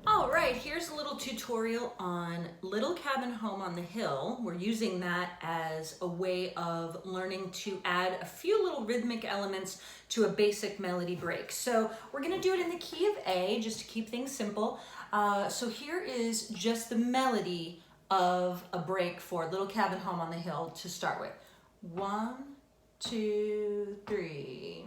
All right, here's a little tutorial on Little Cabin Home on the Hill. We're using that as a way of learning to add a few little rhythmic elements to a basic melody break. So we're gonna do it in the key of A, just to keep things simple. So here is just the melody of a break for Little Cabin Home on the Hill to start with. 1, 2, 3.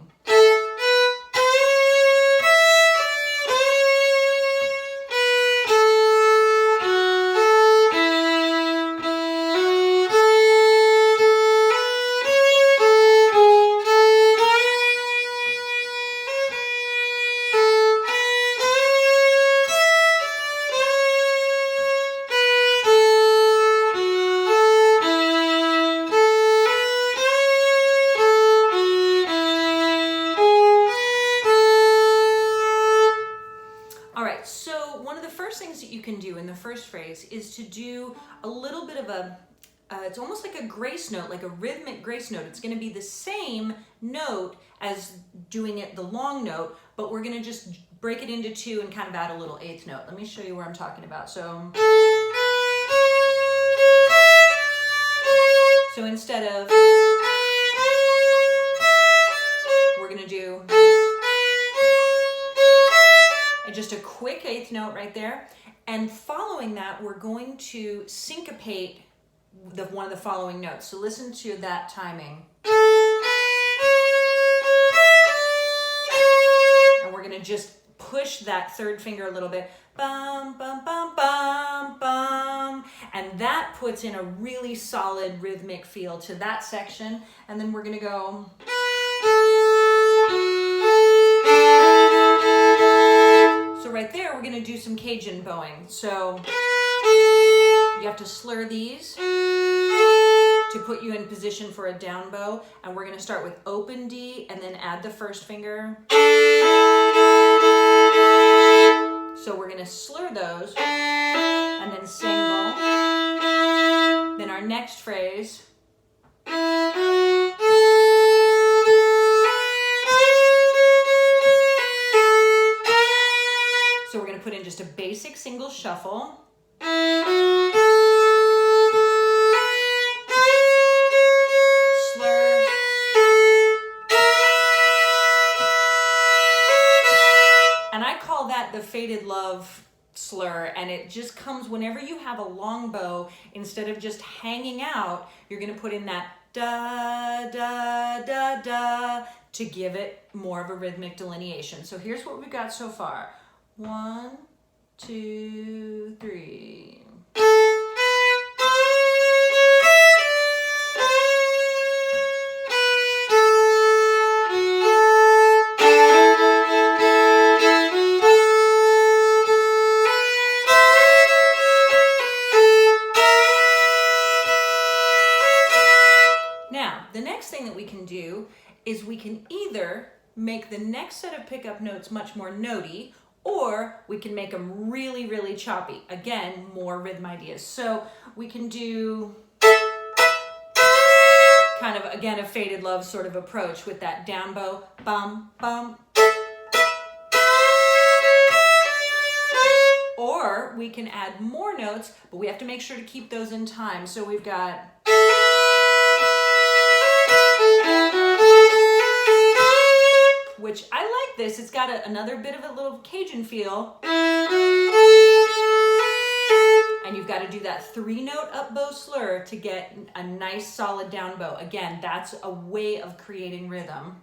All right, so one of the first things that you can do in the first phrase is to do a little bit of it's almost like a grace note, like a rhythmic grace note. It's gonna be the same note as doing it the long note, but we're gonna just break it into two and kind of add a little eighth note. Let me show you where I'm talking about. So instead of, we're gonna do just a quick eighth note right there. And following that, we're going to syncopate one of the following notes. So listen to that timing. And we're gonna just push that third finger a little bit. Bum, bum, bum, bum, bum. And that puts in a really solid rhythmic feel to that section. And then we're gonna go. So right there, we're gonna do some Cajun bowing. So you have to slur these to put you in position for a down bow. And we're gonna start with open D and then add the first finger. So we're gonna slur those and then single. Then our next phrase. So we're gonna put in just a basic single shuffle. Slur. And I call that the Faded Love slur, and it just comes whenever you have a long bow, instead of just hanging out, you're gonna put in that da, da, da, da, to give it more of a rhythmic delineation. So here's what we've got so far. 1, 2, 3. Now, the next thing that we can do is we can either make the next set of pickup notes much more notey, or we can make them really, really choppy. Again, more rhythm ideas. So we can do kind of, again, a Faded Love sort of approach with that down bow, bum, bum. Or we can add more notes, but we have to make sure to keep those in time. So we've got, which I like this. It's got another bit of a little Cajun feel. And you've got to do that 3-note up bow slur to get a nice solid down bow. Again, that's a way of creating rhythm.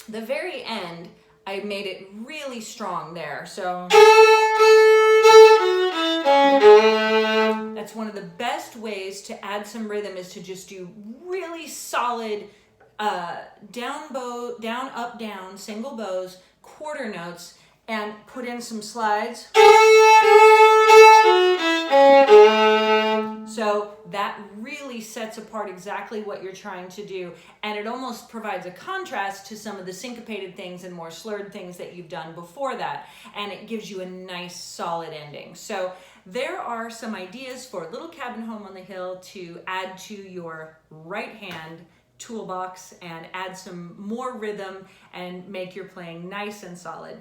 The very end, I made it really strong there. So that's one of the best ways to add some rhythm, is to just do really solid down bow, down, up, down, single bows, quarter notes, and put in some slides. So that really sets apart exactly what you're trying to do, and it almost provides a contrast to some of the syncopated things and more slurred things that you've done before that, and it gives you a nice solid ending. So there are some ideas for Little Cabin Home on the Hill to add to your right hand toolbox and add some more rhythm and make your playing nice and solid.